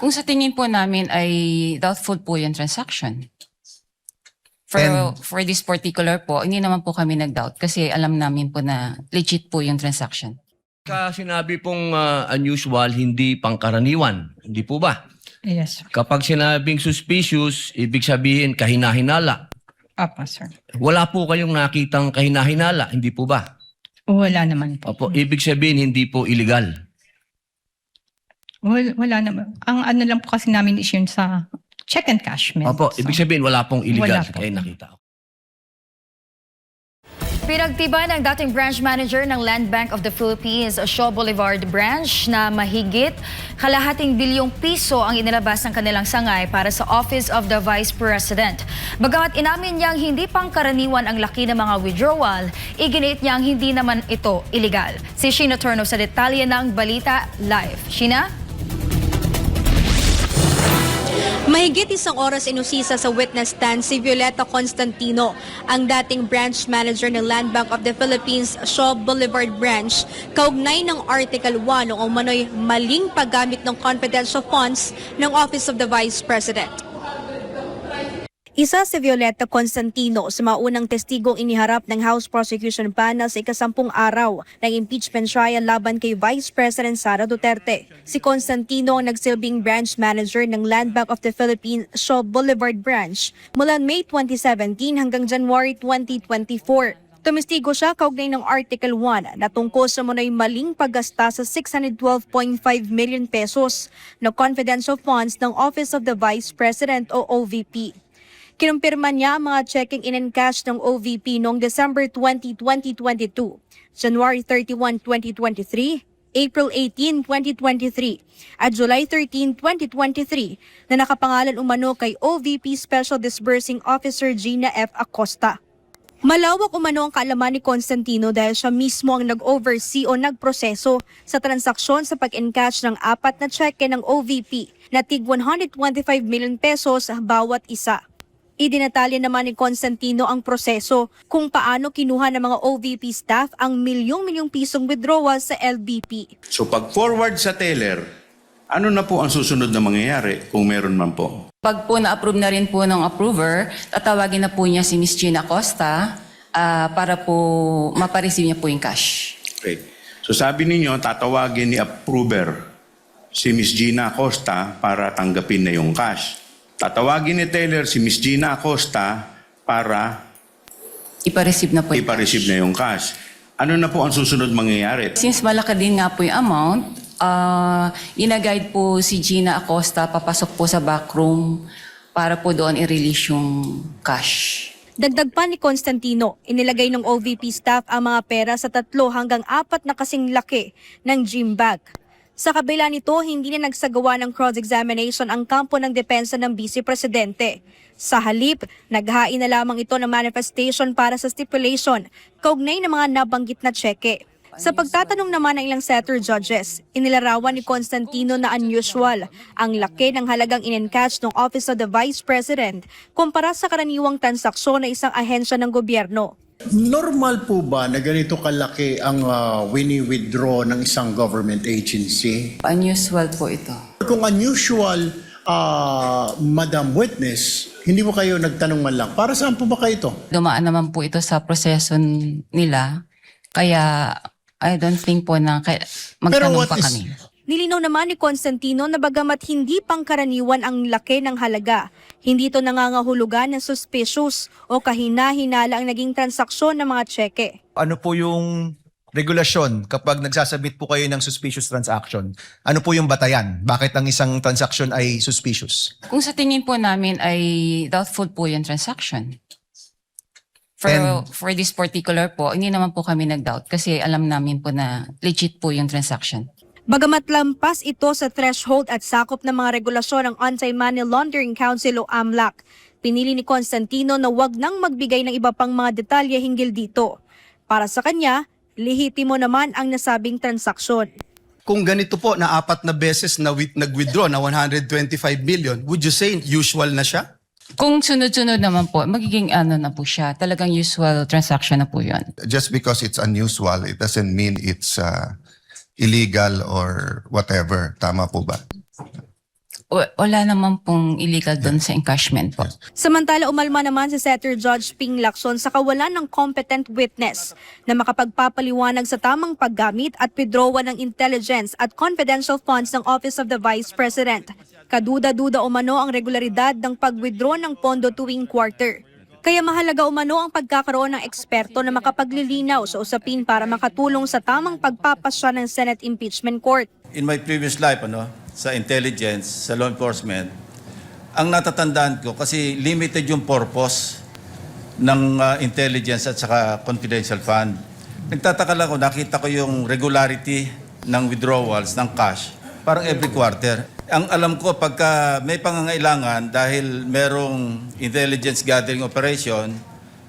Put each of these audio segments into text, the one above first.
Kung sa tingin po namin ay doubtful po yung transaction. For this particular po, hindi naman po kami nag-doubt kasi alam namin po na legit po yung transaction. Sa sinabi pong unusual, hindi pangkaraniwan. Hindi po ba? Yes, sir. Kapag sinabing suspicious, ibig sabihin kahinahinala. Opo, sir. Wala po kayong nakitang kahinahinala, hindi po ba? Wala naman po. Opo, ibig sabihin hindi po illegal. Wala naman. Ang ano lang po kasi namin is yun sa check and cash method. Opo, ibig sabihin wala pong illegal. Wala po. Kaya nakita ko. Pinagtibay ng dating branch manager ng Land Bank of the Philippines, Shaw Boulevard Branch, na mahigit kalahating bilyong piso ang inilabas ng kanilang sangay para sa Office of the Vice President. Bagamat inamin niyang hindi pangkaraniwan ang laki ng mga withdrawal, iginit niyang hindi naman ito illegal. Si Sheena Turno sa detalye ng Balita Live. Sheena? Mahigit isang oras inusisa sa witness stand si Violeta Constantino, ang dating branch manager ng Land Bank of the Philippines, Shaw Boulevard Branch, kaugnay ng Article 1 o umano'y maling paggamit ng confidential funds ng Office of the Vice President. Isa si Violeta Constantino sa maunang testigong iniharap ng House Prosecution Panel sa ika-10 araw ng impeachment trial laban kay Vice President Sara Duterte. Si Constantino ang nagsilbing branch manager ng Land Bank of the Philippines, Shaw Boulevard Branch mula May 2017 hanggang January 2024. Tumistigo siya kaugnay ng Article 1 na tungkol sa munay maling paggasta sa 612.5 million pesos na confidential funds ng Office of the Vice President o OVP. Kinumpirma niya ang mga checking in and cash ng OVP noong December 20, 2022, January 31, 2023, April 18, 2023, at July 13, 2023 na nakapangalan umano kay OVP Special Disbursing Officer Gina F. Acosta. Malawak umano ang kaalaman ni Constantino dahil siya mismo ang nag-oversee o nagproseso sa transaksyon sa pag-encash ng 4 na cheque ng OVP na tig 125 million pesos bawat isa. Idinatalya naman ni Constantino ang proseso kung paano kinuha ng mga OVP staff ang milyong-milyong pisong withdrawal sa LBP. So pag forward sa teller, ano na po ang susunod na mangyayari kung meron man po? Pag po na-approve na rin po ng approver, tatawagin na po niya si Ms. Gina Acosta para po mapareceive niya po yung cash. Okay. So sabi ninyo, tatawagin ni approver si Ms. Gina Acosta para tanggapin na yung cash. Tatawagin ni teller si Ms. Gina Acosta para Ipareceive na po yung ipa-receive na yung cash. Ano na po ang susunod mangyayari? Since malaki din nga po yung amount, ina-guide po si Gina Acosta papasok po sa backroom para po doon i-release yung cash. Dagdag pa ni Constantino, inilagay ng OVP staff ang mga pera sa 3 hanggang 4 na kasing laki ng gym bag. Sa kabila nito, hindi na nagsagawa ng cross-examination ang kampo ng depensa ng Vice Presidente. Sa halip, naghain na lamang ito ng manifestation para sa stipulation, kaugnay ng mga nabanggit na tseke. Sa pagtatanong naman ng ilang setter judges, inilarawan ni Constantino na unusual ang laki ng halagang in-encash ng Office of the Vice President kumpara sa karaniwang transaksyon ng isang ahensya ng gobyerno. Normal po ba na ganito kalaki ang wini-withdraw ng isang government agency? Unusual po ito. Kung unusual, Madam Witness, hindi mo kayo nagtanong man lang, para saan po ba kayo ito? Dumaan naman po ito sa proseso nila, kaya I don't think po na magtanong pa kami. Nilinaw naman ni Constantino na bagamat hindi pangkaraniwan ang laki ng halaga, hindi ito nangangahulugan ng suspicious o kahina-hinala ang naging transaksyon ng mga tseke. Ano po yung regulasyon kapag nagsasabit po kayo ng suspicious transaction? Ano po yung batayan? Bakit ang isang transaction ay suspicious? Kung sa tingin po namin ay doubtful po yung transaction. For this particular po, hindi naman po kami nag-doubt kasi alam namin po na legit po yung transaction. Bagamat lampas ito sa threshold at sakop ng mga regulasyon ng Anti-Money Laundering Council o AMLAC, pinili ni Constantino na wag nang magbigay ng iba pang mga detalye hinggil dito. Para sa kanya, lehitimo naman ang nasabing transaksyon. Kung ganito po na 4 na beses na nag-withdraw na 125 million, would you say usual na siya? Kung sunod-sunod naman po, magiging ano na po siya, talagang usual transaction na po yun. Just because it's unusual, it doesn't mean it's illegal or whatever. Tama po ba? Wala naman pong illegal doon sa encashment po. Samantala, umalma naman si Senator Judge Ping Lacson sa kawalan ng competent witness na makapagpapaliwanag sa tamang paggamit at withdrawal ng intelligence at confidential funds ng Office of the Vice President. Kaduda-duda umano ang regularidad ng pag-withdraw ng pondo tuwing quarter. Kaya mahalaga umano ang pagkakaroon ng eksperto na makapaglilinaw sa usapin para makatulong sa tamang pagpapasya ng Senate Impeachment Court. In my previous life, sa intelligence, sa law enforcement, ang natatandaan ko kasi limited yung purpose ng intelligence at saka confidential fund. Nagtataka lang ako, nakita ko yung regularity ng withdrawals ng cash parang every quarter. Ang alam ko, pagka may pangangailangan dahil merong intelligence gathering operation,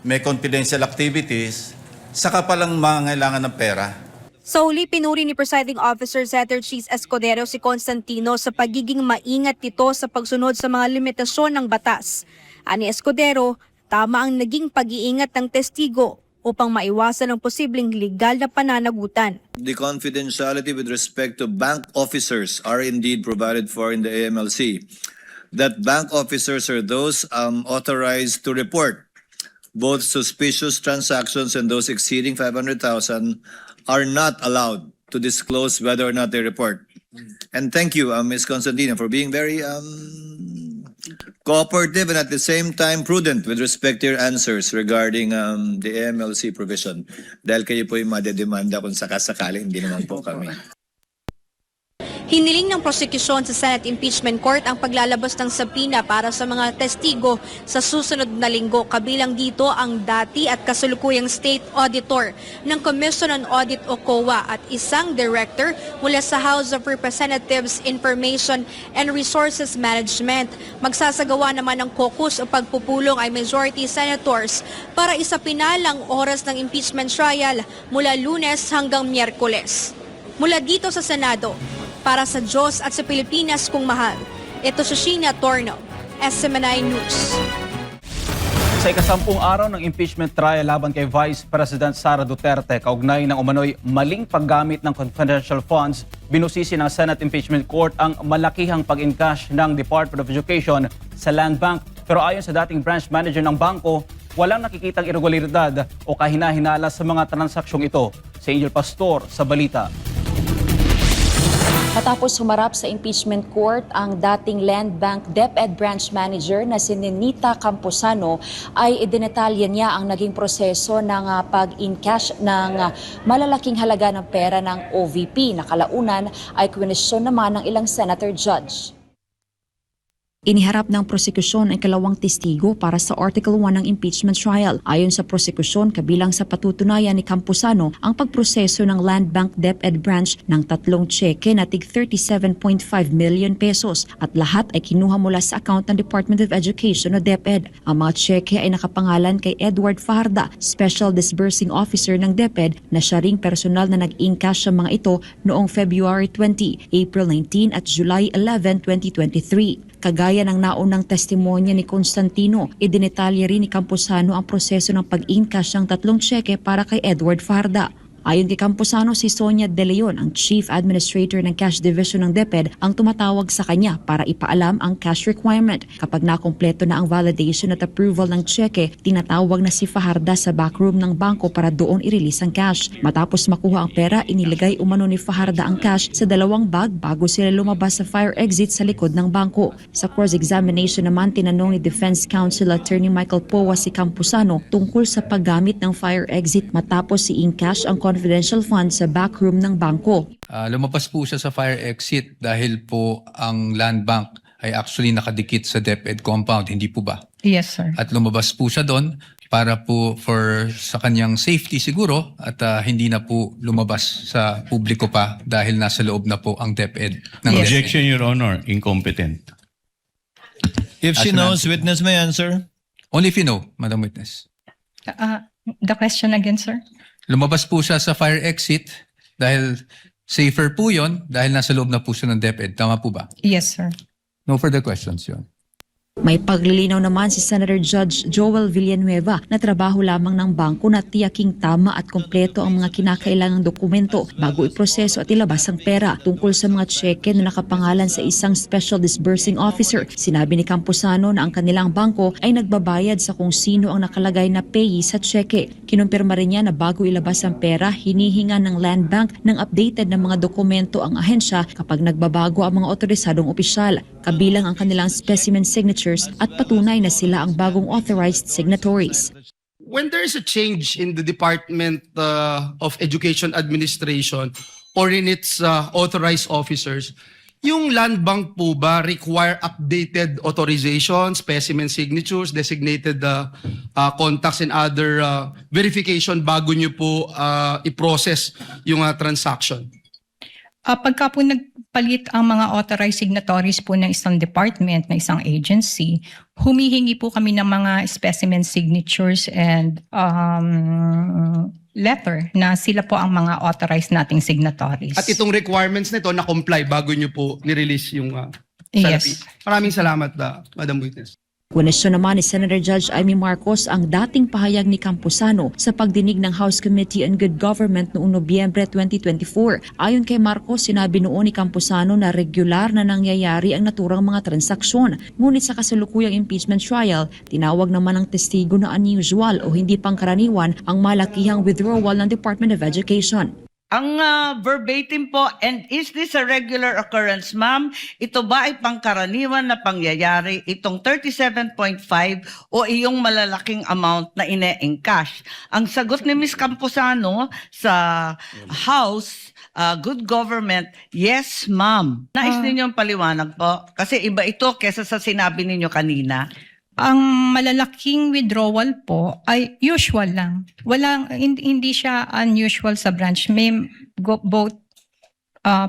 may confidential activities, saka palang mangangailangan ng pera. Sa huli, pinuri ni Presiding Officer Senator Cheese Escudero si Constantino sa pagiging maingat nito sa pagsunod sa mga limitasyon ng batas. Ani Escudero, tama ang naging pag-iingat ng testigo upang maiwasan ang posibleng legal na pananagutan. The confidentiality with respect to bank officers are indeed provided for in the AMLC. That bank officers are those authorized to report. Both suspicious transactions and those exceeding 500,000 are not allowed to disclose whether or not they report. And thank you, Ms. Constantino, for being very cooperative and at the same time prudent with respect to your answers regarding the AMLC provision. Dahil kayo po yung madedemanda kung sakasakali, hindi naman po kami. Hiniling ng prosekusyon sa Senate Impeachment Court ang paglalabas ng subpoena para sa mga testigo sa susunod na linggo. Kabilang dito ang dati at kasalukuyang State Auditor ng Commission on Audit o COA at isang director mula sa House of Representatives Information and Resources Management. Magsasagawa naman ng caucus o pagpupulong ay majority senators para isapinalang oras ng impeachment trial mula Lunes hanggang Miyerkules. Mula dito sa Senado, para sa Diyos at sa Pilipinas kung mahal. Ito si Sheena Torno, SMNI News. Sa ika-10 araw ng impeachment trial laban kay Vice President Sara Duterte, kaugnay ng umano'y maling paggamit ng confidential funds, binusisi ng Senate Impeachment Court ang malakihang pag-encash ng Department of Education sa Land Bank. Pero ayon sa dating branch manager ng bangko, walang nakikitang irregularidad o kahina-hinala sa mga transaksyong ito. Si Angel Pastor sa balita. Matapos humarap sa impeachment court, ang dating Land Bank DepEd branch manager na si Ninita Camposano ay idinetalya niya ang naging proseso ng pag-encash ng malalaking halaga ng pera ng OVP. Nakalaunan ay kwenisyon naman ng ilang senator judge. Iniharap ng prosekusyon ang kalawang testigo para sa Article 1 ng impeachment trial. Ayon sa prosekusyon, kabilang sa patutunayan ni Camposano ang pagproseso ng Land Bank DepEd branch ng 3 tseke na tig 37.5 million pesos at lahat ay kinuha mula sa account ng Department of Education o DepEd. Ang mga tseke ay nakapangalan kay Edward Fajarda, Special Disbursing Officer ng DepEd, na siya ring personal na nag-encash sa mga ito noong February 20, April 19 at July 11, 2023. Kagaya ng naunang testimonya ni Constantino, idinetalya rin ni Camposano ang proseso ng pag-encash ng 3 tseke para kay Edward Fajarda. Ayon kay Camposano, si Sonia De Leon, ang Chief Administrator ng Cash Division ng DepEd, ang tumatawag sa kanya para ipaalam ang cash requirement. Kapag nakumpleto na ang validation at approval ng tseke, tinatawag na si Fajarda sa backroom ng bangko para doon i-release ang cash. Matapos makuha ang pera, inilagay umano ni Fajarda ang cash sa 2 bag bago sila lumabas sa fire exit sa likod ng bangko. Sa cross-examination naman, tinanong ni Defense Counsel Attorney Michael Poa si Camposano tungkol sa paggamit ng fire exit matapos i-encash ang confidential funds sa backroom ng bangko. Lumabas po siya sa fire exit dahil po ang land bank ay actually nakadikit sa DepEd compound, hindi po ba? Yes, sir. At lumabas po siya doon para po sa kanyang safety siguro at hindi na po lumabas sa publiko pa dahil nasa loob na po ang DepEd. Objection, Your Honor. Incompetent. If she knows, witness may answer. Only if you know, Madam Witness. The question again, sir? Lumabas po siya sa fire exit dahil safer po yon dahil nasa loob na po siya ng DepEd. Tama po ba? Yes, sir. No further questions, yun. May paglilinaw naman si Senator Judge Joel Villanueva na trabaho lamang ng bangko na tiyaking tama at kompleto ang mga kinakailangang dokumento bago iproseso at ilabas ang pera. Tungkol sa mga tseke na nakapangalan sa isang special disbursing officer, sinabi ni Camposano na ang kanilang bangko ay nagbabayad sa kung sino ang nakalagay na payee sa tseke. Kinumpirma rin niya na bago ilabas ang pera, hinihinga ng Land Bank ng updated na mga dokumento ang ahensya kapag nagbabago ang mga otorisadong opisyal, kabilang ang kanilang specimen signatures at patunay na sila ang bagong authorized signatories. When there is a change in the Department of Education Administration or in its authorized officers, yung Land Bank po ba require updated authorization, specimen signatures, designated contacts and other verification bago nyo po i-process yung transaction? Pagka po nagpalit ang mga authorized signatories po ng isang department, ng isang agency, humihingi po kami ng mga specimen signatures and letter na sila po ang mga authorized nating signatories. At itong requirements nito na-comply bago nyo po ni-release yung salapi. Yes. Maraming salamat, Madam Witness. Kunesyon naman ni Senator Judge Amy Marcos ang dating pahayag ni Camposano sa pagdinig ng House Committee on Good Government noong Nobyembre 2024. Ayon kay Marcos, sinabi noon ni Camposano na regular na nangyayari ang naturang mga transaksyon. Ngunit sa kasalukuyang impeachment trial, tinawag naman ng testigo na unusual o hindi pangkaraniwan ang malakihang withdrawal ng Department of Education. Ang verbatim po, and is this a regular occurrence, ma'am? Ito ba ay pangkaraniwan na pangyayari, itong 37.5 o iyong malalaking amount na ine-encash? Ang sagot ni Ms. Camposano sa House, Good Government, yes, ma'am. Nais ninyong paliwanag po? Kasi iba ito kesa sa sinabi ninyo kanina. Ang malalaking withdrawal po ay usual lang. Hindi siya unusual sa branch. May both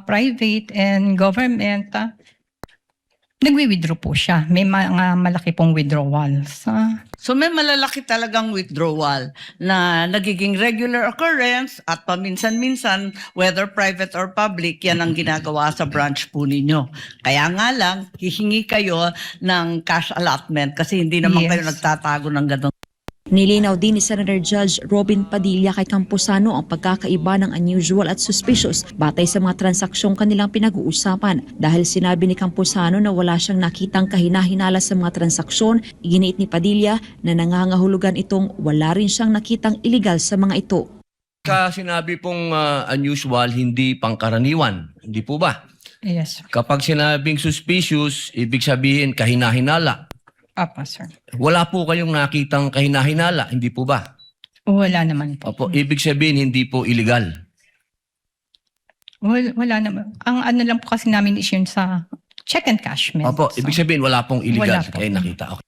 private and government. Nagwi-withdraw po siya. May mga malaki pong withdrawals. So may malalaki talagang withdrawal na nagiging regular occurrence at paminsan-minsan, whether private or public, yan ang ginagawa sa branch po ninyo. Kaya nga lang, hihingi kayo ng cash allotment kasi hindi naman kayo nagtatago ng ganun. Nilinaw din ni Senator Judge Robin Padilla kay Camposano ang pagkakaiba ng unusual at suspicious batay sa mga transaksyong kanilang pinag-uusapan. Dahil sinabi ni Camposano na wala siyang nakitang kahinahinala sa mga transaksyon, iginiit ni Padilla na nangangahulugan itong wala rin siyang nakitang illegal sa mga ito. Sinabi pong unusual, hindi pangkaraniwan. Hindi po ba? Yes, sir. Kapag sinabing suspicious, ibig sabihin kahinahinala. Apa, sir. Wala po kayong nakitang kahinahinala, hindi po ba? Wala naman po. Opo, ibig sabihin hindi po illegal. Wala naman. Ang ano lang po kasi namin is yun sa check and cash. Opo, ibig sabihin wala pong illegal. Wala po. Kaya nakita. Okay.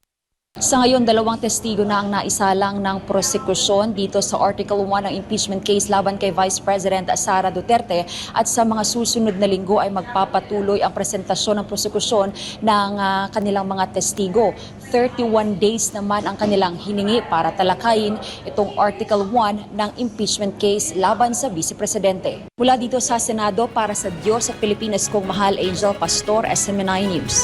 Sa ngayon, 2 testigo na ang naisalang ng prosekusyon dito sa Article 1 ng impeachment case laban kay Vice President Sara Duterte at sa mga susunod na linggo ay magpapatuloy ang presentasyon ng prosekusyon ng kanilang mga testigo. 31 days naman ang kanilang hiningi para talakayin itong Article 1 ng impeachment case laban sa Vice Presidente. Mula dito sa Senado para sa Diyos at Pilipinas kong mahal, Angel Pastor, SMNI News.